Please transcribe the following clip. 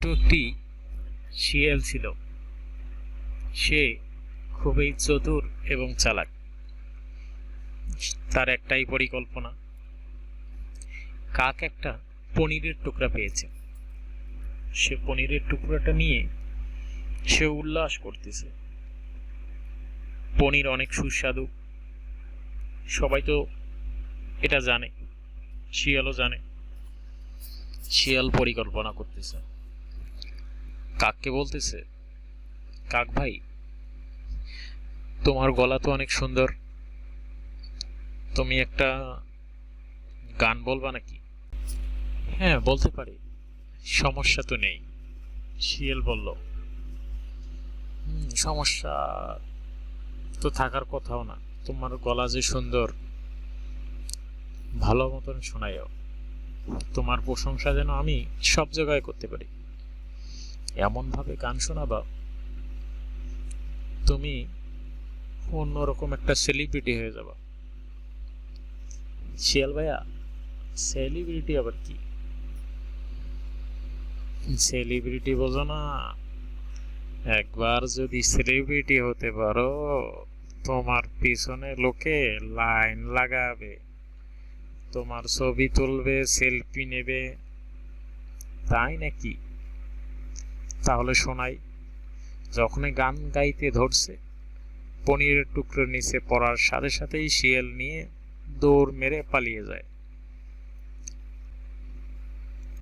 একটি শিয়াল ছিল। সে খুবই চতুর এবং চালাক। তার একটাই পরিকল্পনা। কাক একটা পনিরের টুকরা পেয়েছে। সে পনিরের টুকরাটা নিয়ে সে উল্লাস করতেছে। পনির অনেক সুস্বাদু, সবাই তো এটা জানে, শিয়ালও জানে। শিয়াল পরিকল্পনা করতেছে, কাককে বলতেছে, কাক ভাই, তোমার গলা তো অনেক সুন্দর, তুমি একটা গান বলবা নাকি? হ্যাঁ, বলতে পারি, সমস্যা তো নেই। শিয়াল বলল, সমস্যা তো থাকার কথাও না, তোমার গলা যে সুন্দর, ভালো মতন শোনায়ও। তোমার প্রশংসা যেন আমি সব জায়গায় করতে পারি, এমন ভাবে গান শোনাবা তুমি অন্যরকম একটা সেলিব্রিটি হয়ে যাবা। শিয়াল ভাইয়া, সেলিব্রিটি আবার কি? সেলিব্রিটি বোঝো না? একবার যদি সেলিব্রিটি হতে পারো, তোমার পিছনে লোকে লাইন লাগাবে, তোমার ছবি তুলবে, সেলফি নেবে। তাই নাকি? তাহলে শোনাই। যখনই গান গাইতে ধরছে, পনিরের টুকরো নিচে পড়ার সাথে সাথেই শিয়াল নিয়ে দৌড় মেরে পালিয়ে যায়।